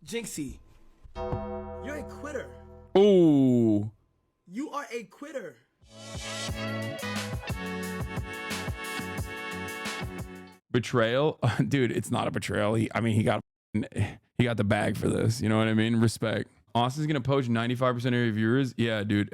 Jinxie, you're a quitter. Ooh. You are a quitter. Betrayal? Dude, it's not a betrayal. I mean, he got the bag for this. You know what I mean? Respect. Austin's gonna poach 95% of your viewers. Yeah, dude.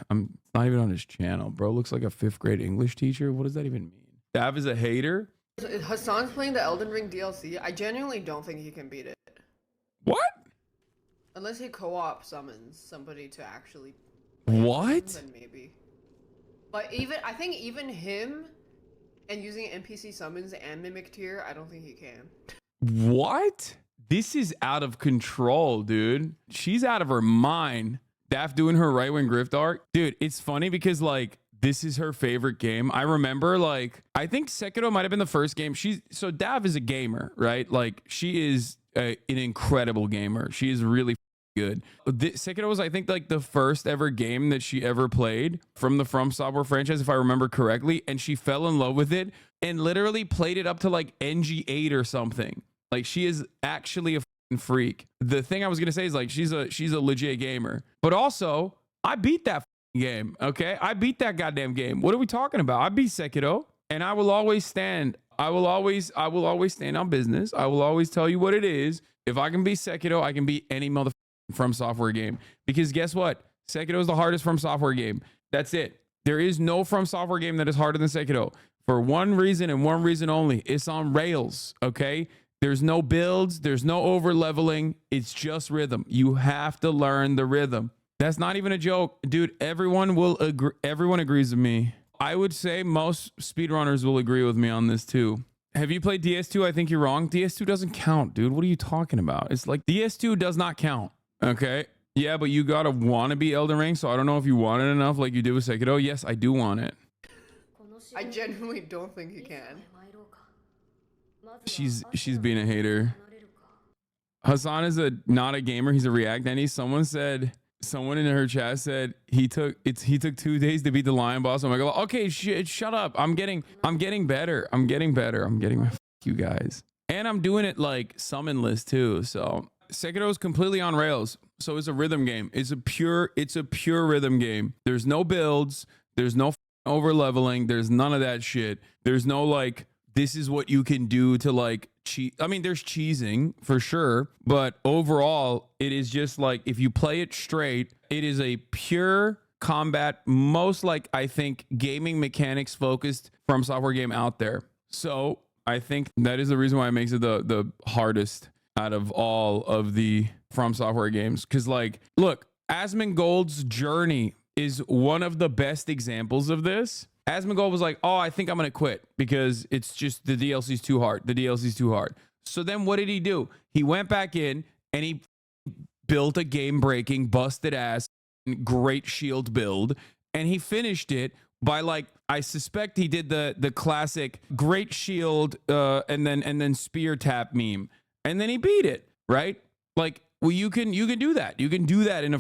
I'm not even on his channel, bro. Looks like a 5th grade English teacher. What does that even mean? Dav is a hater. Hasan's playing the Elden Ring DLC. I genuinely don't think he can beat it. What? Unless he co-op summons somebody to actually. What? Then maybe. But I think even him, and using NPC summons and mimic tier, I don't think he can. What? This is out of control, dude. She's out of her mind. Dav doing her right wing grift arc. Dude, it's funny because like this is her favorite game. I remember like I think Sekiro might have been the first game. So Dav is a gamer, right? Like she is an incredible gamer. She is really good. Sekiro was I think like the first ever game that she ever played from the From Software franchise, if I remember correctly, and she fell in love with it and literally played it up to like NG8 or something. Like she is actually a freak. The thing I was gonna say is like she's a legit gamer, but also I beat that game. Okay, I beat that goddamn game. What are we talking about? I beat Sekiro, and I will always stand. I will always stand on business. I will always tell you what it is. If I can beat Sekiro, I can beat any mother From Software game, because guess what? Sekiro is the hardest From Software game. That's it. There is no From Software game that is harder than Sekiro for one reason and one reason only. It's on rails. Okay. There's no builds. There's no over leveling. It's just rhythm. You have to learn the rhythm. That's not even a joke, dude. Everyone will agree. Everyone agrees with me. I would say most speedrunners will agree with me on this too. Have you played DS2? I think you're wrong. DS2 doesn't count, dude. What are you talking about? It's like DS2 does not count. Okay. Yeah, but you gotta want to be Elden Ring. So I don't know if you want it enough like you did with Sekiro. Yes, I do want it. I genuinely don't think he can. She's being a hater. Hasan is not a gamer. He's a React Nanny. Someone in her chat said he took 2 days to beat the lion boss. I'm like, okay, shut up. I'm getting better. I'm getting you guys. And I'm doing it like summonless too. So Sekiro is completely on rails. So it's a rhythm game. It's a pure rhythm game. There's no builds. There's no over leveling. There's none of that shit. There's no like, this is what you can do to like cheat. I mean, there's cheesing for sure, but overall it is just like, if you play it straight, it is a pure combat, most like I think gaming mechanics focused From Software game out there. So I think that is the reason why it makes it the hardest out of all of the From Software games. Because like, look, Asmongold's journey is one of the best examples of this. Asmongold was like, oh, I think I'm gonna quit because it's just the DLC's too hard. The DLC's too hard. So then what did he do? He went back in and he built a game-breaking, busted ass, great shield build, and he finished it by like, I suspect he did the classic great shield and then spear tap meme. And then he beat it, right? Like, well, you can do that. You can do that in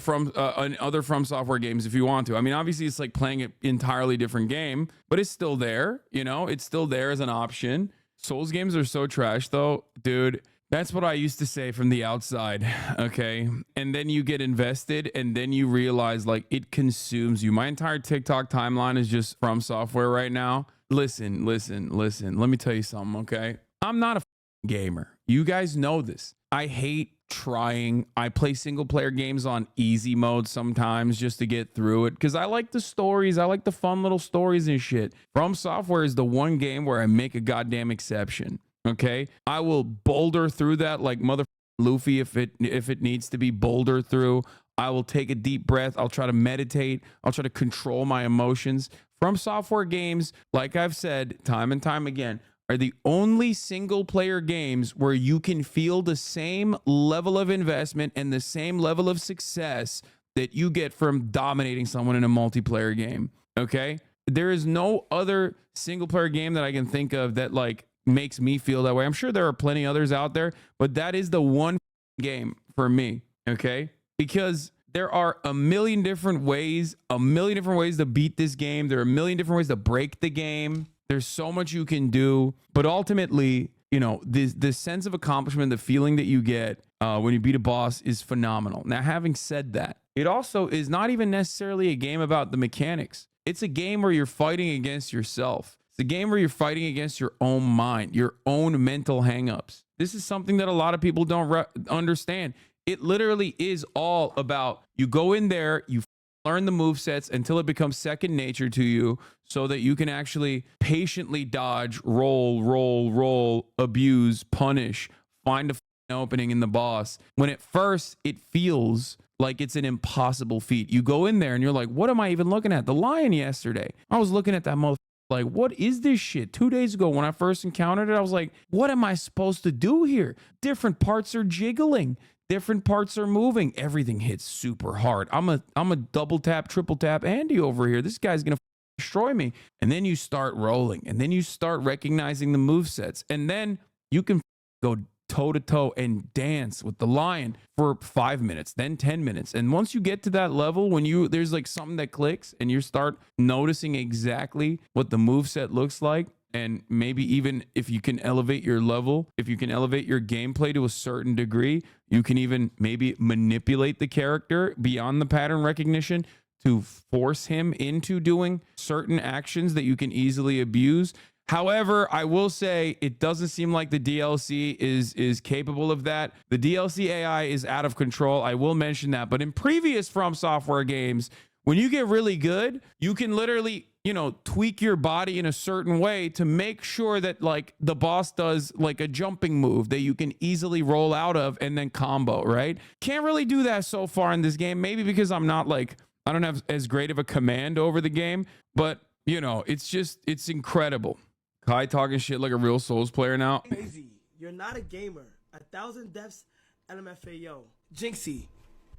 other From Software games if you want to. I mean, obviously it's like playing an entirely different game, but it's still there. You know, it's still there as an option. Souls games are so trash though, dude. That's what I used to say from the outside. Okay. And then you get invested and then you realize like it consumes you. My entire TikTok timeline is just From Software right now. Listen. Let me tell you something. Okay. I'm not a gamer. You guys know this. I hate trying. I play single player games on easy mode sometimes just to get through it because I like the stories. I like the fun little stories and shit. From Software is the one game where I make a goddamn exception. Okay, I will boulder through that like mother Luffy if it needs to be boulder through. I will take a deep breath. I'll try to meditate. I'll try to control my emotions. From Software games, like I've said time and time again, are the only single player games where you can feel the same level of investment and the same level of success that you get from dominating someone in a multiplayer game. Okay. There is no other single player game that I can think of that like makes me feel that way. I'm sure there are plenty others out there, but that is the one game for me. Okay. Because there are a million different ways to beat this game. There are a million different ways to break the game. There's so much you can do, but ultimately you know, the sense of accomplishment, the feeling that you get when you beat a boss is phenomenal. Now, having said that, it also is not even necessarily a game about the mechanics. It's a game where you're fighting against yourself. It's a game where you're fighting against your own mind, your own mental hangups. This is something that a lot of people don't understand. It literally is all about you go in there, you learn the movesets until it becomes second nature to you so that you can actually patiently dodge, roll, abuse, punish, find a opening in the boss. When at first it feels like it's an impossible feat. You go in there and you're like, what am I even looking at? The lion yesterday. I was looking at that motherfucker like, what is this shit? 2 days ago when I first encountered it, I was like, what am I supposed to do here? Different parts are jiggling. Different parts are moving. Everything hits super hard. I'm a double tap, triple tap Andy over here. This guy's gonna destroy me. And then you start rolling, and then you start recognizing the movesets, and then you can go toe to toe and dance with the lion for 5 minutes, then 10 minutes. And once you get to that level, when there's like something that clicks, and you start noticing exactly what the moveset looks like. And maybe even if you can elevate your level, if you can elevate your gameplay to a certain degree, you can even maybe manipulate the character beyond the pattern recognition to force him into doing certain actions that you can easily abuse. However, I will say it doesn't seem like the DLC is capable of that. The DLC AI is out of control. I will mention that. But in previous From Software games, when you get really good, you can literally, you know, tweak your body in a certain way to make sure that like the boss does like a jumping move that you can easily roll out of and then combo, right? Can't really do that so far in this game. Maybe because I'm not like, I don't have as great of a command over the game, but you know, it's incredible. Kai talking shit like a real Souls player now. Crazy. You're not a gamer. 1,000 deaths, LMFAO. Jinxie,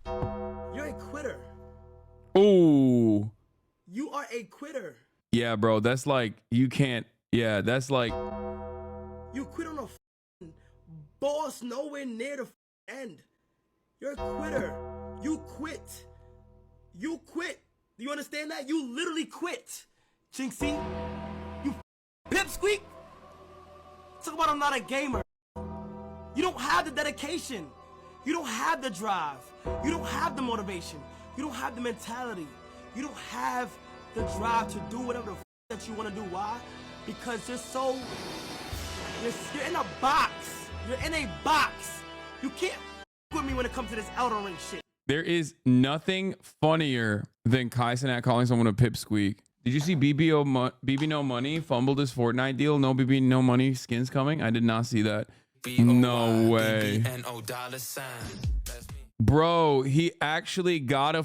you're a quitter. Ooh. You are a quitter. Yeah, bro. That's like, you can't. Yeah, that's like. You quit on a boss nowhere near the end. You're a quitter. You quit. You quit. Do you understand that? You literally quit. Jinxie, you pipsqueak. Talk about I'm not a gamer. You don't have the dedication. You don't have the drive. You don't have the motivation. You don't have the mentality. You don't have the drive to do whatever the that you want to do. Why? Because you're in a box. You're in a box. You can't with me when it comes to this Elden Ring shit. There is nothing funnier than Kai Cenat calling someone a pipsqueak. Did you see BB No Money fumbled his Fortnite deal? No BB No Money skins coming? I did not see that. No way. Bro, he actually got a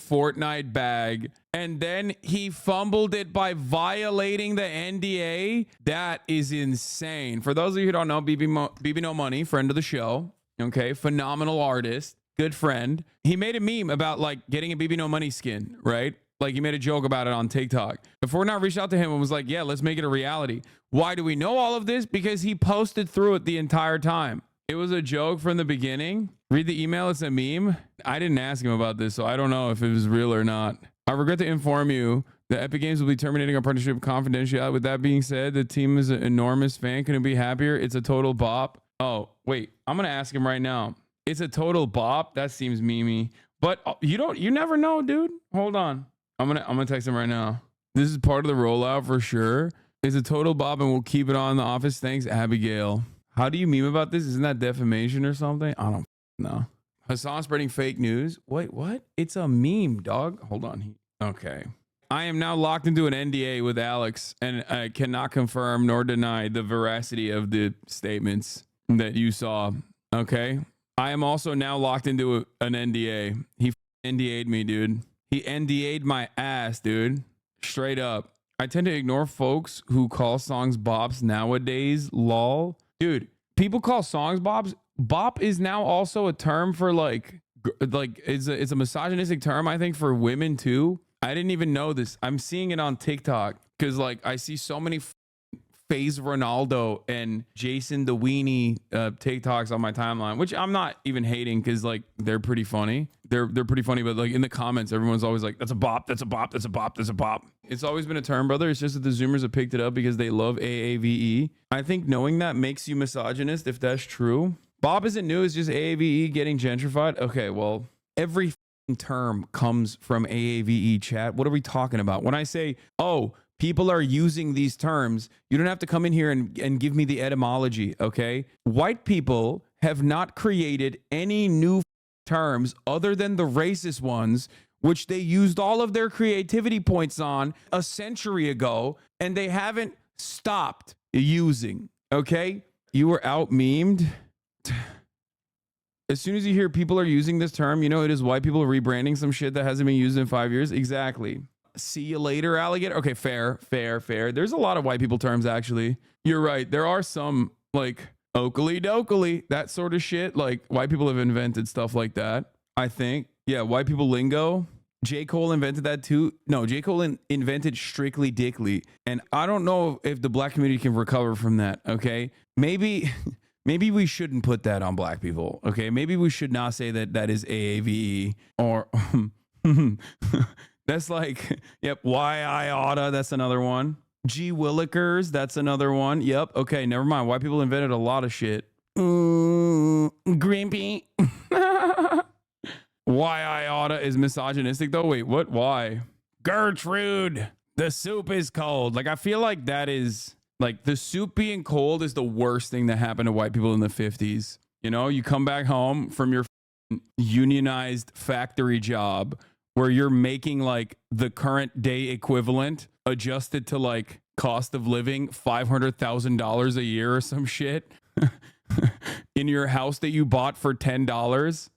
Fortnite bag and then he fumbled it by violating the NDA. That is insane. For those of you who don't know, BB No Money, friend of the show, okay, phenomenal artist, good friend. He made a meme about like getting a BB No Money skin, right? Like he made a joke about it on TikTok. Fortnite reached out to him and was like, yeah, let's make it a reality. Why do we know all of this? Because he posted through it the entire time. It was a joke from the beginning. Read the email. It's a meme. I didn't ask him about this, so I don't know if it was real or not. I regret to inform you that Epic Games will be terminating our partnership confidentiality. With that being said, the team is an enormous fan. Couldn't be happier. It's a total bop. Oh, wait. I'm going to ask him right now. It's a total bop. That seems memey. But you never know, dude. Hold on. I'm gonna text him right now. This is part of the rollout for sure. It's a total bop and we'll keep it on in the office. Thanks, Abigail. How do you meme about this? Isn't that defamation or something? I don't know. Hasan spreading fake news. Wait, what? It's a meme, dog. Hold on. Okay. I am now locked into an NDA with Alex and I cannot confirm nor deny the veracity of the statements that you saw. Okay. I am also now locked into an NDA. He NDA'd me, dude. He NDA'd my ass, dude. Straight up. I tend to ignore folks who call songs bops nowadays. Lol. Dude, people call songs bops. Bop is now also a term for like it's a misogynistic term, I think, for women too. I didn't even know this. I'm seeing it on TikTok because like I see so many FaZe Ronaldo and Jason the Weenie TikToks on my timeline, which I'm not even hating because like they're pretty funny. They're pretty funny, but like in the comments, everyone's always like, "That's a bop, that's a bop, that's a bop, that's a bop." It's always been a term, brother. It's just that the Zoomers have picked it up because they love AAVE. I think knowing that makes you misogynist if that's true. Bop isn't new, it's just AAVE getting gentrified. Okay, well, every term comes from AAVE, chat. What are we talking about? When I say, oh, people are using these terms, you don't have to come in here and give me the etymology, okay? White people have not created any new terms other than the racist ones, which they used all of their creativity points on a century ago, and they haven't stopped using, okay? You were out memed. As soon as you hear people are using this term, you know it is white people rebranding some shit that hasn't been used in 5 years. Exactly. See you later, alligator. Okay, fair. There's a lot of white people terms, actually. You're right. There are some, like, Oakley dokley, that sort of shit. Like, white people have invented stuff like that, I think. Yeah, white people lingo. J. Cole invented that too. No, J. Cole invented strictly dickly. And I don't know if the black community can recover from that, okay? Maybe we shouldn't put that on black people, okay? Maybe we should not say that that is AAVE or... That's like, yep, Y.I. Oughta, that's another one. G. Willikers, that's another one. Yep, okay, never mind. White people invented a lot of shit. Grimpy. Y.I. Oughta is misogynistic though. Wait, what? Why? Gertrude, the soup is cold. Like, I feel like that is, like, the soup being cold is the worst thing that happened to white people in the 50s. You know, you come back home from your unionized factory job where you're making like the current day equivalent adjusted to like cost of living $500,000 a year or some shit in your house that you bought for $10.